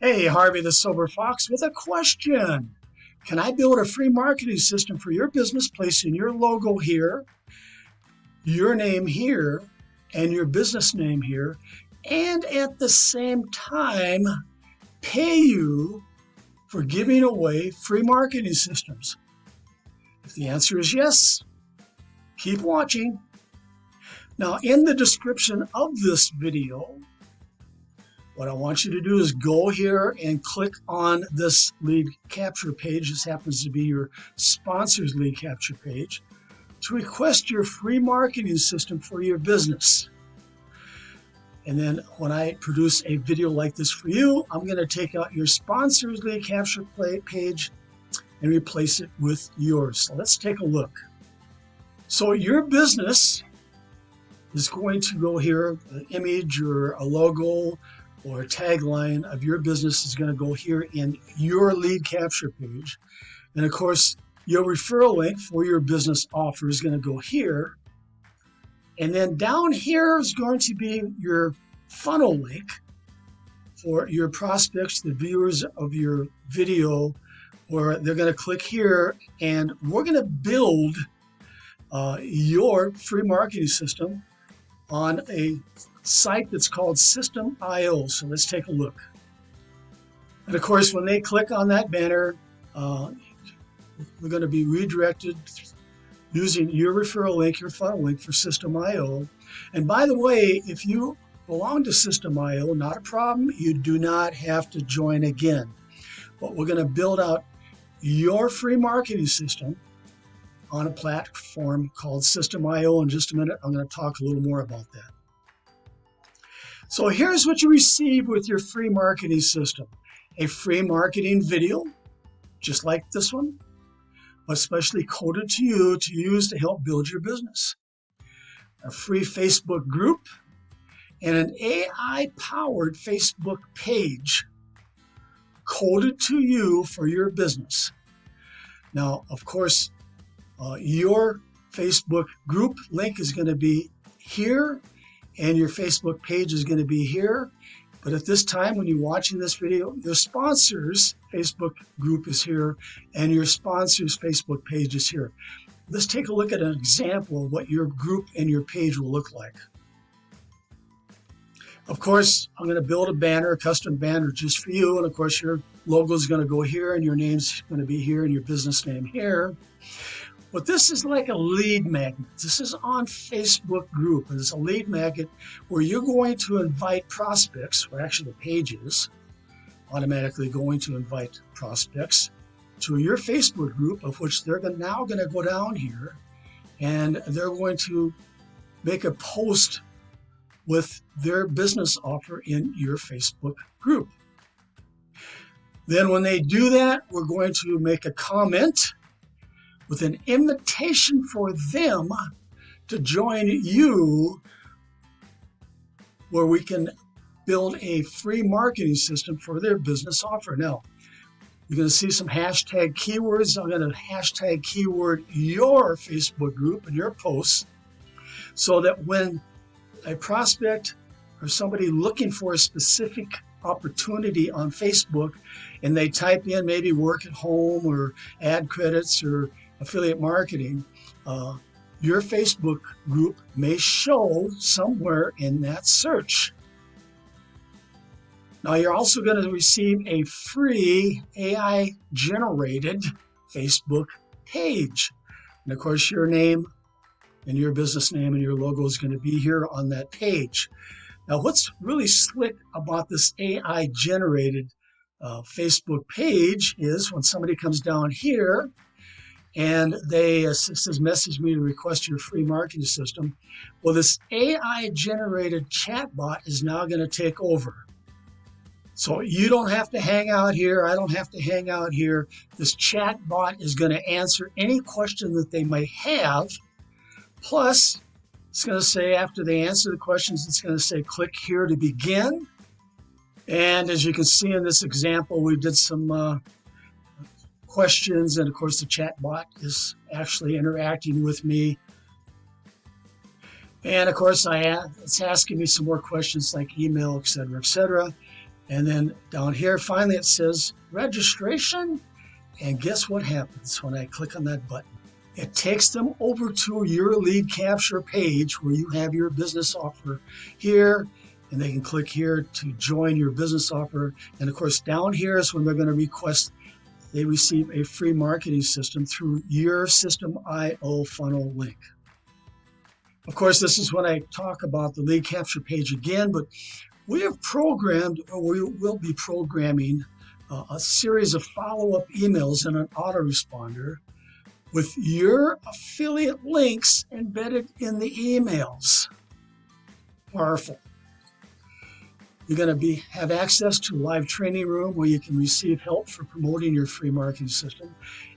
Hey, Harvey the Sober Fox with a question. Can I build a free marketing system for your business, placing your logo here, your name here, and your business name here, and at the same time pay you for giving away free marketing systems? If the answer is yes, keep watching. Now, in the description of this video, what I want you to do is go here and click on this lead capture page. This happens to be your sponsor's lead capture page to request your free marketing system for your business. And then when I produce a video like this for you, I'm going to take out your sponsor's lead capture page and replace it with yours. So let's take a look. So your business is going to go here, an image or a logo or a tagline of your business is going to go here in your lead capture page. And of course, your referral link for your business offer is going to go here. And then down here is going to be your funnel link for your prospects, the viewers of your video, where they're going to click here, and we're going to build your free marketing system on a site that's called System.io. So let's take a look. And of course, when they click on that banner, we're going to be redirected using your referral link, your funnel link for System.io. And by the way, if you belong to System.io, not a problem. You do not have to join again. But we're going to build out your free marketing system on a platform called System.io. In just a minute, I'm going to talk a little more about that. So here's what you receive with your free marketing system. A free marketing video, just like this one, especially coded to you to use to help build your business. A free Facebook group and an AI-powered Facebook page coded to you for your business. Now, of course, your Facebook group link is going to be here, and your Facebook page is going to be here. But at this time, when you're watching this video, your sponsor's Facebook group is here, and your sponsor's Facebook page is here. Let's take a look at an example of what your group and your page will look like. Of course, I'm going to build a banner, a custom banner just for you. And of course, your logo is going to go here, and your name's going to be here, and your business name here. But this is like a lead magnet. This is on Facebook group, and it's a lead magnet where you're going to invite prospects, or actually the page is automatically going to invite prospects to your Facebook group, of which they're now going to go down here, and they're going to make a post with their business offer in your Facebook group. Then when they do that, we're going to make a comment with an invitation for them to join you, where we can build a free marketing system for their business offer. Now, you're going to see some hashtag keywords. I'm going to hashtag keyword your Facebook group and your posts, so that when a prospect or somebody looking for a specific opportunity on Facebook and they type in maybe work at home or ad credits or affiliate marketing, your Facebook group may show somewhere in that search. Now, you're also going to receive a free AI-generated Facebook page. And of course, your name and your business name and your logo is going to be here on that page. Now, what's really slick about this AI-generated Facebook page is when somebody comes down here and they says, message me to request your free marketing system. Well, this AI-generated chatbot is now going to take over. So you don't have to hang out here. I don't have to hang out here. This chatbot is going to answer any question that they may have. Plus, it's going to say, after they answer the questions, it's going to say, click here to begin. And as you can see in this example, we did some questions, and of course the chat bot is actually interacting with me. And of course it's asking me some more questions like email, etc., etc. And then down here, finally, it says registration. And guess what happens when I click on that button? It takes them over to your lead capture page where you have your business offer here, and they can click here to join your business offer. And of course, down here is when they're going to request they receive a free marketing system through your System.io funnel link. Of course, this is when I talk about the lead capture page again, but we have programmed, or we will be programming, a series of follow-up emails in an autoresponder with your affiliate links embedded in the emails. Powerful. You're going to have access to a live training room where you can receive help for promoting your free marketing system,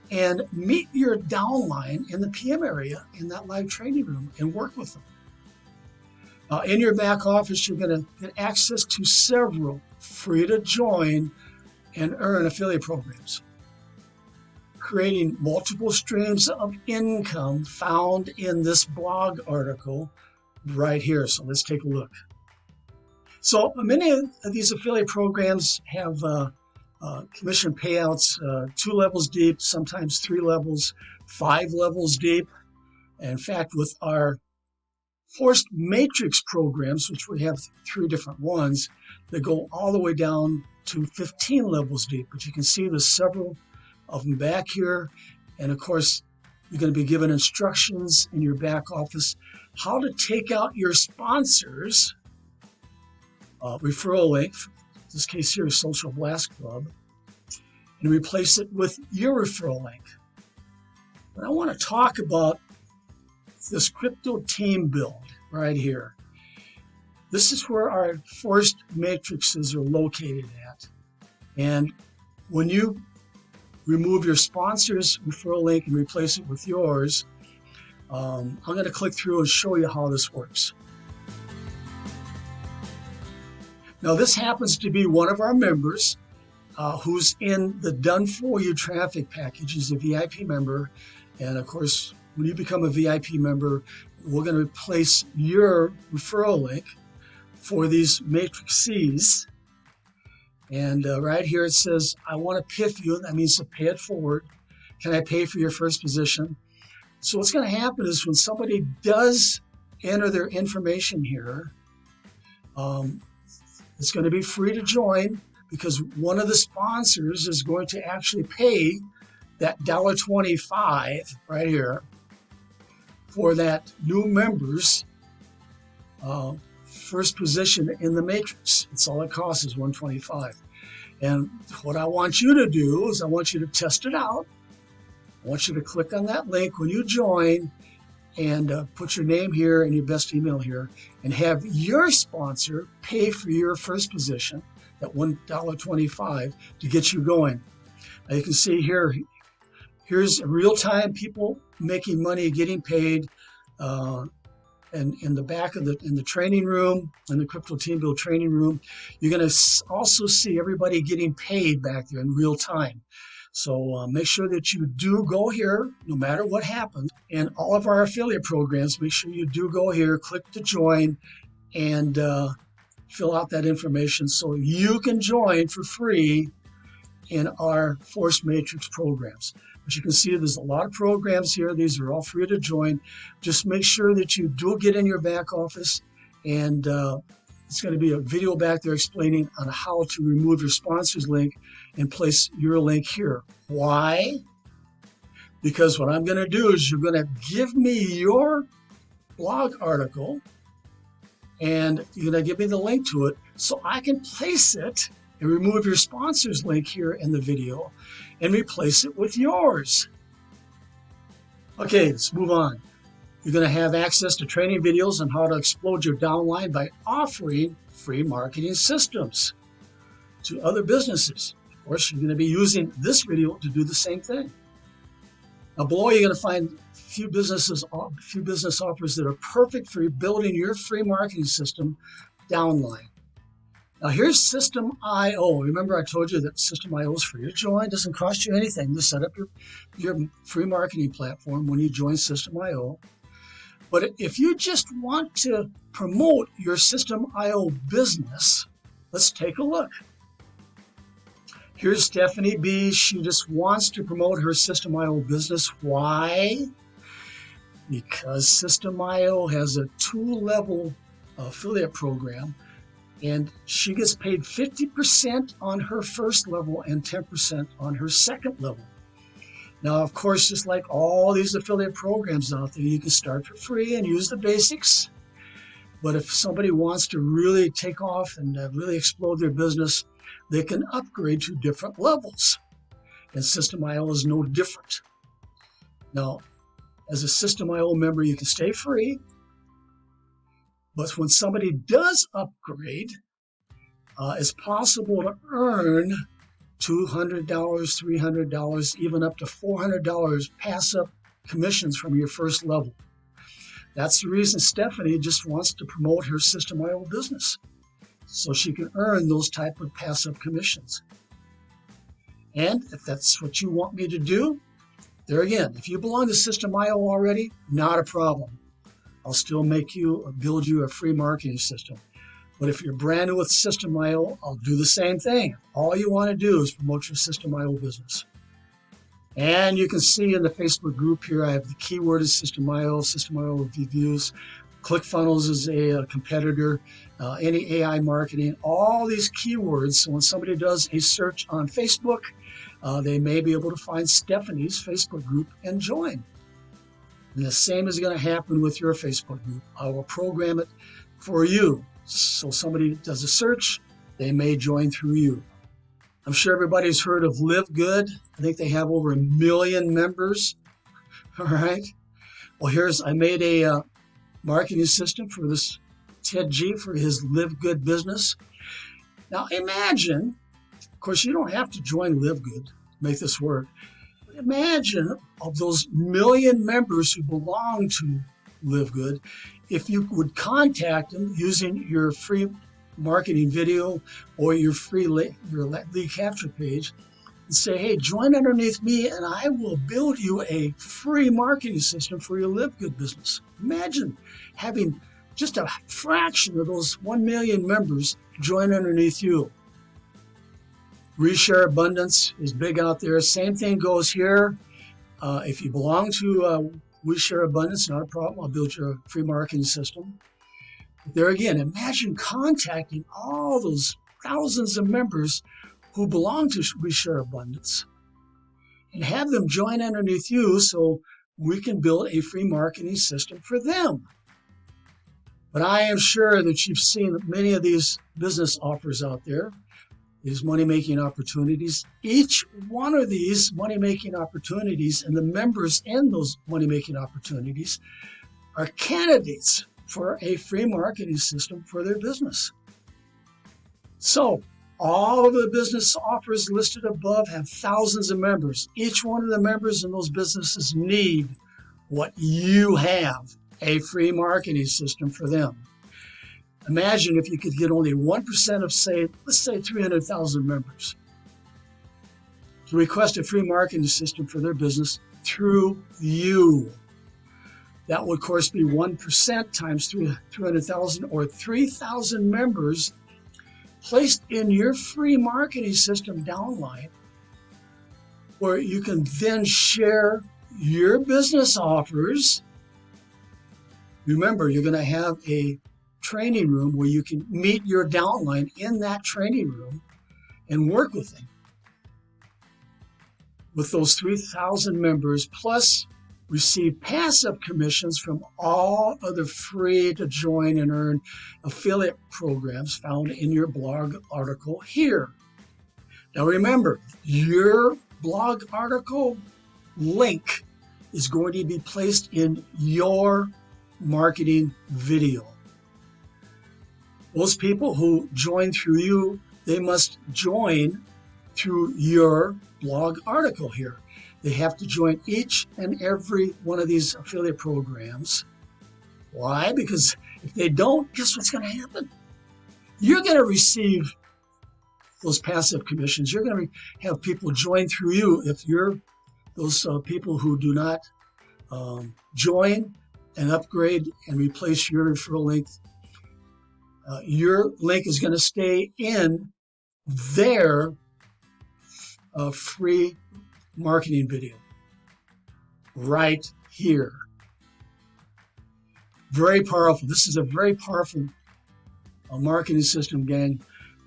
and meet your downline in the PM area in that live training room and work with them. In your back office, you're going to get access to several free to join and earn affiliate programs, creating multiple streams of income found in this blog article right here. So let's take a look. So many of these affiliate programs have commission payouts 2 levels deep, sometimes 3 levels, 5 levels deep. In fact, with our forced matrix programs, which we have 3 different ones, that go all the way down to 15 levels deep. But you can see there's several of them back here. And of course, you're going to be given instructions in your back office how to take out your sponsors referral link, in this case here is Social Blast Club, and replace it with your referral link. But I want to talk about this crypto team build right here. This is where our forced matrices are located at. And when you remove your sponsor's referral link and replace it with yours, I'm going to click through and show you how this works. Now, this happens to be one of our members who's in the Done For You traffic package. He's a VIP member. And of course, when you become a VIP member, we're going to replace your referral link for these matrices. And right here it says, I want to PIF you. That means to pay it forward. Can I pay for your first position? So what's going to happen is when somebody does enter their information here, it's going to be free to join because one of the sponsors is going to actually pay that $1.25 right here for that new member's first position in the matrix. It's all it costs is $1.25. And what I want you to do is I want you to test it out. I want you to click on that link when you join and put your name here and your best email here and have your sponsor pay for your first position, that $1.25, to get you going. Now you can see here, here's real-time people making money, getting paid. And in the back of in the training room, in the Crypto Team Build training room, you're going to also see everybody getting paid back there in real time. So make sure that you do go here, no matter what happens. And all of our affiliate programs, make sure you do go here, click to join, and fill out that information so you can join for free in our Force Matrix programs. As you can see, there's a lot of programs here. These are all free to join. Just make sure that you do get in your back office, and it's going to be a video back there explaining on how to remove your sponsor's link and place your link here. Why? Because what I'm going to do is you're going to give me your blog article, and you're going to give me the link to it so I can place it and remove your sponsor's link here in the video and replace it with yours. Okay, let's move on. You're going to have access to training videos on how to explode your downline by offering free marketing systems to other businesses. Of course, you're going to be using this video to do the same thing. Now below, you're going to find a few business offers that are perfect for building your free marketing system, Downline. Now here's System.io. Remember I told you that System.io is free to join. It doesn't cost you anything to set up your free marketing platform when you join System.io. But if you just want to promote your System.io business, let's take a look. Here's Stephanie B. She just wants to promote her System.io business. Why? Because System.io has a 2-level affiliate program, and she gets paid 50% on her first level and 10% on her second level. Now, of course, just like all these affiliate programs out there, you can start for free and use the basics. But if somebody wants to really take off and really explode their business, they can upgrade to different levels. And System.io is no different. Now, as a System.io member, you can stay free. But when somebody does upgrade, it's possible to earn $200, $300, even up to $400 pass-up commissions from your first level. That's the reason Stephanie just wants to promote her System.io business, so she can earn those type of pass-up commissions. And if that's what you want me to do, there again, if you belong to System.io already, not a problem. I'll still build you a free marketing system. But if you're brand new with System.io, I'll do the same thing. All you want to do is promote your System.io business. And you can see in the Facebook group here, I have the keyword is System.io, System.io reviews. ClickFunnels is a competitor, any AI marketing, all these keywords. So when somebody does a search on Facebook, they may be able to find Stephanie's Facebook group and join. And the same is going to happen with your Facebook group. I will program it for you. So somebody does a search, they may join through you. I'm sure everybody's heard of Live Good. I think they have over 1 million members. All right. Well, I made a marketing system for this Ted G for his Live Good business. Now imagine, of course, you don't have to join Live Good to make this work. But imagine of those 1 million members who belong to Live Good, if you would contact them using your free marketing video or your free lead capture page and say, hey, join underneath me and I will build you a free marketing system for your Live Good business. Imagine having just a fraction of those 1 million members join underneath you. Reshare Abundance is big out there. Same thing goes here. If you belong to Reshare Abundance, not a problem. I'll build you a free marketing system. There again, imagine contacting all those thousands of members who belong to Reshare Abundance and have them join underneath you so we can build a free marketing system for them. But I am sure that you've seen many of these business offers out there, these money-making opportunities. Each one of these money-making opportunities and the members in those money-making opportunities are candidates for a free marketing system for their business. So all of the business offers listed above have thousands of members. Each one of the members in those businesses need what you have, a free marketing system for them. Imagine if you could get only 1% of, let's say 300,000 members to request a free marketing system for their business through you. That would, of course, be 1% times 300,000 or 3,000 members placed in your free marketing system DOWNLINE, where you can then share your business offers. Remember, you're going to have a training room where you can meet your downline in that training room and work with them. With those 3,000 members, plus receive passive commissions from all other free to join and earn affiliate programs found in your blog article here. Now remember, your blog article link is going to be placed in your marketing video. Those people who join through you, they must join through your blog article here. They have to join each and every one of these affiliate programs. Why? Because if they don't, guess what's going to happen? You're going to receive those passive commissions. You're going to have people join through you. If you're those people who do not join and upgrade and replace your referral link, your link is going to stay in their a free marketing video right here. Very powerful. This is a very powerful marketing system, gang.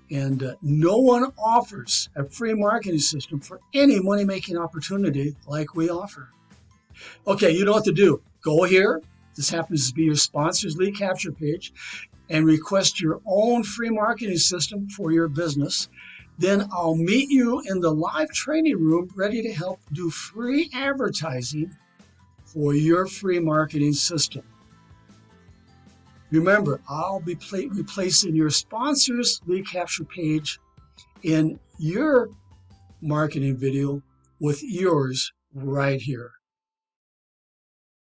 And no one offers a free marketing system for any money-making opportunity like we offer. Okay, you know what to do. Go here. This happens to be your sponsor's lead capture page, and request your own free marketing system for your business. Then I'll meet you in the live training room ready to help do free advertising for your free marketing system. Remember, I'll be replacing your sponsor's lead capture page in your marketing video with yours right here.